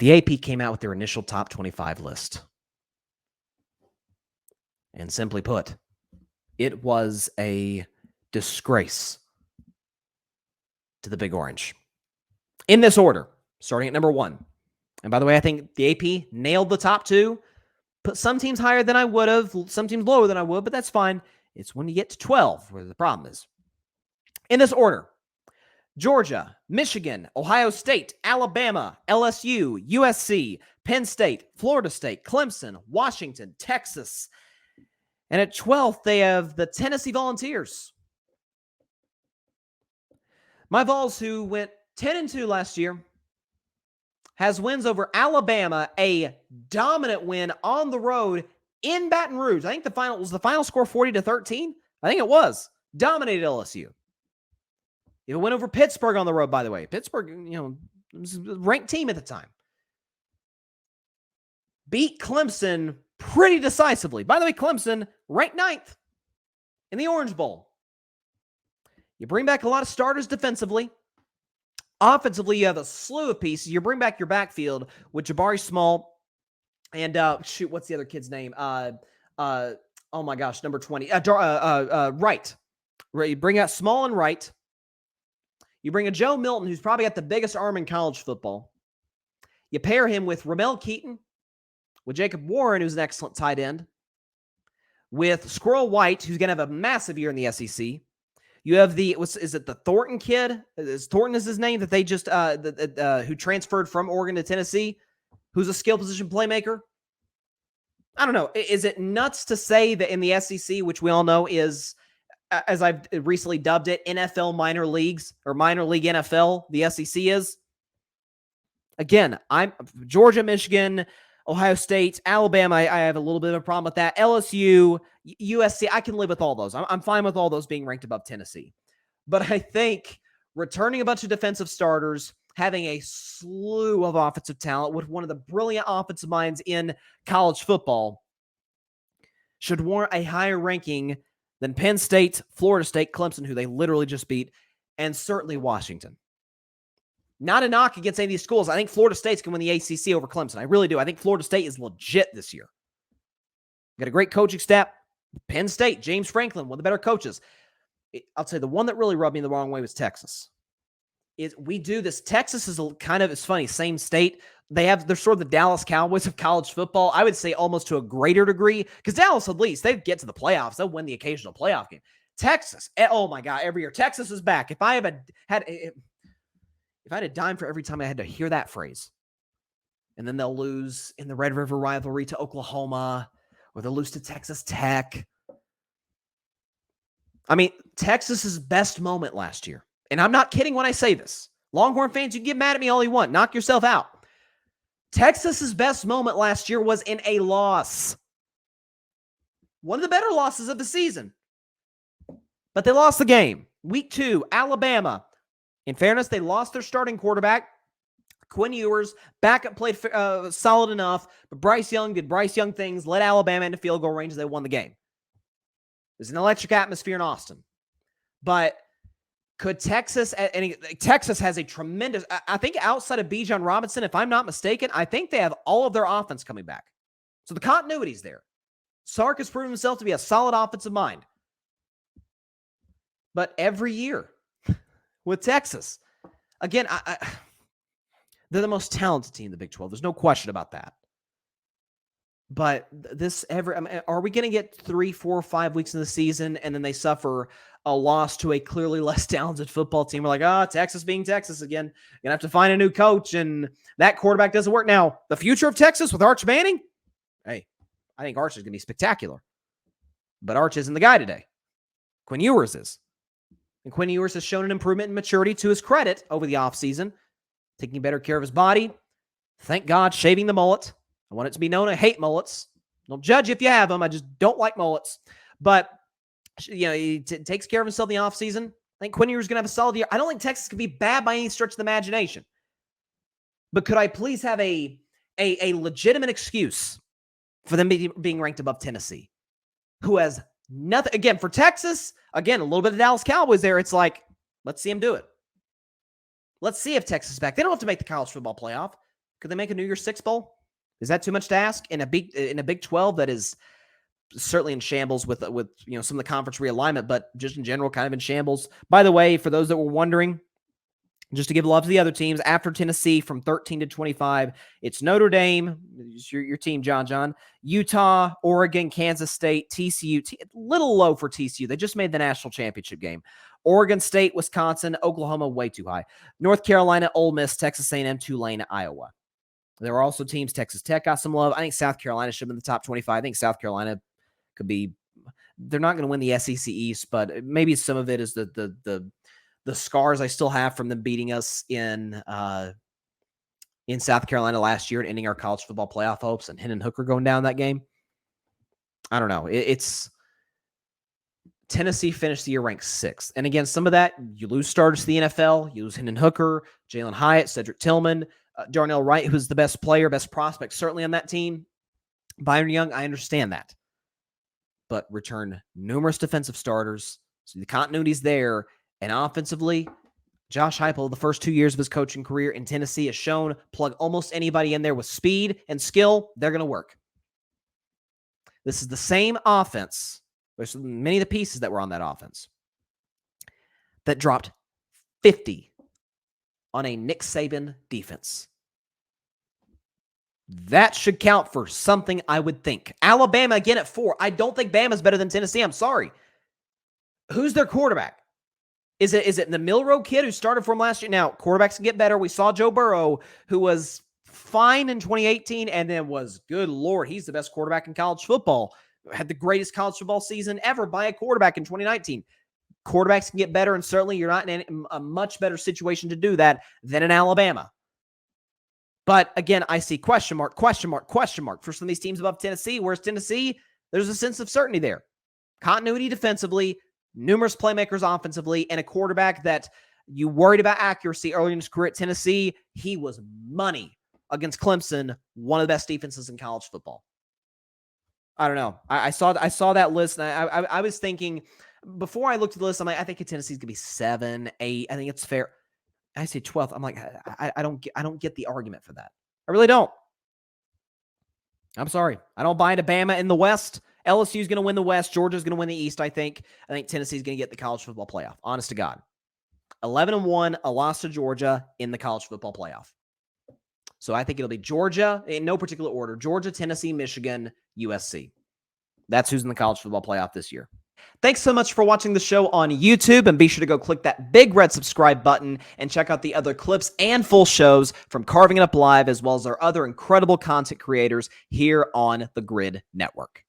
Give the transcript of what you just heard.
the AP came out with their initial top 25 list. And simply put, it was a disgrace to the Big Orange. In this order, starting at number 1. And by the way, I think the AP nailed the top 2. Put some teams higher than I would have, some teams lower than I would, but that's fine. It's when you get to 12 where the problem is. In this order, Georgia, Michigan, Ohio State, Alabama, LSU, USC, Penn State, Florida State, Clemson, Washington, Texas. And at 12th, they have the Tennessee Volunteers. My Vols, who went 10-2 last year, has wins over Alabama, a dominant win on the road in Baton Rouge. I think the final score 40-13. I think it was. Dominated LSU. It went over Pittsburgh on the road, by the way. Pittsburgh, was a ranked team at the time. Beat Clemson pretty decisively. By the way, Clemson ranked 9th in the Orange Bowl. You bring back a lot of starters defensively. Offensively, you have a slew of pieces. You bring back your backfield with Jabari Small and what's the other kid's name? Oh my gosh, number 20. Wright. You bring out Small and Wright. You bring a Joe Milton, who's probably got the biggest arm in college football. You pair him with Ramel Keaton, with Jacob Warren, who's an excellent tight end, with Squirrel White, who's going to have a massive year in the SEC. You have is it the Thornton kid? Thornton is his name that they just, who transferred from Oregon to Tennessee, who's a skill position playmaker. I don't know. Is it nuts to say that in the SEC, which we all know is, as I've recently dubbed it, NFL minor leagues or minor league NFL, the SEC is? Again, I'm Georgia, Michigan, Ohio State, Alabama, I have a little bit of a problem with that. LSU, USC, I can live with all those. I'm fine with all those being ranked above Tennessee. But I think returning a bunch of defensive starters, having a slew of offensive talent with one of the brilliant offensive minds in college football should warrant a higher ranking than Penn State, Florida State, Clemson, who they literally just beat, and certainly Washington. Not a knock against any of these schools. I think Florida State's going to win the ACC over Clemson. I really do. I think Florida State is legit this year. Got a great coaching staff. Penn State, James Franklin, one of the better coaches. I'll tell you, the one that really rubbed me the wrong way was Texas. We do this. Texas is it's funny, same state. They're sort of the Dallas Cowboys of college football. I would say almost to a greater degree, because Dallas, at least, they get to the playoffs. They'll win the occasional playoff game. Texas, oh my God, every year. Texas is back. If I had a dime for every time I had to hear that phrase, and then they'll lose in the Red River rivalry to Oklahoma, or they'll lose to Texas Tech. I mean, Texas's best moment last year, and I'm not kidding when I say this. Longhorn fans, you can get mad at me all you want. Knock yourself out. Texas's best moment last year was in a loss. One of the better losses of the season. But they lost the game. Week 2, Alabama. In fairness, they lost their starting quarterback, Quinn Ewers. Backup played solid enough, but Bryce Young did Bryce Young things, led Alabama into field goal range, and they won the game. There's an electric atmosphere in Austin. But could Texas has a tremendous, I think outside of Bijan Robinson, if I'm not mistaken, I think they have all of their offense coming back. So the continuity's there. Sark has proven himself to be a solid offensive mind. But every year, with Texas, again, they're the most talented team in the Big 12. There's no question about that. But are we going to get 3, 4, 5 weeks in the season and then they suffer a loss to a clearly less talented football team? We're like, Texas being Texas again. You're going to have to find a new coach, and that quarterback doesn't work. Now, the future of Texas with Arch Manning? Hey, I think Arch is going to be spectacular. But Arch isn't the guy today. Quinn Ewers is. And Quinn Ewers has shown an improvement in maturity to his credit over the offseason, taking better care of his body. Thank God, shaving the mullet. I want it to be known I hate mullets. Don't judge if you have them. I just don't like mullets. But, he takes care of himself in the offseason. I think Quinn Ewers is going to have a solid year. I don't think Texas could be bad by any stretch of the imagination. But could I please have a legitimate excuse for them being ranked above Tennessee, who has nothing? Again, for Texas, a little bit of Dallas Cowboys there. It's like, let's see him do it. Let's see if Texas is back. They don't have to make the college football playoff. Could they make a New Year's Six bowl? Is that too much to ask in a Big 12 that is certainly in shambles with some of the conference realignment, but just in general kind of in shambles? By the way, for those that were wondering, just to give love to the other teams, after Tennessee from 13 to 25, it's Notre Dame, your team, John, Utah, Oregon, Kansas State, TCU. Little low for TCU. They just made the national championship game. Oregon State, Wisconsin, Oklahoma, way too high. North Carolina, Ole Miss, Texas A&M, Tulane, Iowa. There are also teams. Texas Tech got some love. I think South Carolina should have been in the top 25. I think South Carolina could be. They're not going to win the SEC East, but maybe some of it is the scars I still have from them beating us in South Carolina last year and ending our college football playoff hopes, and Hendon Hooker going down that game. I don't know. It's Tennessee finished the year ranked 6th. And again, some of that, you lose starters to the NFL. You lose Hendon Hooker, Jalen Hyatt, Cedric Tillman, Darnell Wright, who's the best player, best prospect, certainly on that team. Byron Young, I understand that. But return numerous defensive starters. So the continuity's there. And offensively, Josh Heupel, the first 2 years of his coaching career in Tennessee, has shown plug almost anybody in there with speed and skill, they're going to work. This is the same offense. There's many of the pieces that were on that offense that dropped 50 on a Nick Saban defense. That should count for something, I would think. Alabama again at 4. I don't think Bama's better than Tennessee. I'm sorry. Who's their quarterback? Is it the Milroe kid who started for him last year? Now, quarterbacks can get better. We saw Joe Burrow, who was fine in 2018 and then was, good Lord, he's the best quarterback in college football. Had the greatest college football season ever by a quarterback in 2019. Quarterbacks can get better, and certainly you're not in a much better situation to do that than in Alabama. But again, I see question mark for some of these teams above Tennessee. Whereas Tennessee, there's a sense of certainty there. Continuity defensively, numerous playmakers offensively, and a quarterback that you worried about accuracy early in his career at Tennessee. He was money against Clemson, one of the best defenses in college football. I don't know. I saw that list, and I was thinking, before I looked at the list, I'm like, I think Tennessee's gonna be 7, 8. I think it's fair. I say 12th. I'm like, I don't get the argument for that. I really don't. I'm sorry. I don't buy into Bama in the West. LSU's going to win the West. Georgia's going to win the East, I think. I think Tennessee's going to get the college football playoff. Honest to God. 11-1, a loss to Georgia in the college football playoff. So I think it'll be Georgia, in no particular order. Georgia, Tennessee, Michigan, USC. That's who's in the college football playoff this year. Thanks so much for watching the show on YouTube, and be sure to go click that big red subscribe button and check out the other clips and full shows from Carving It Up Live, as well as our other incredible content creators here on the Grid Network.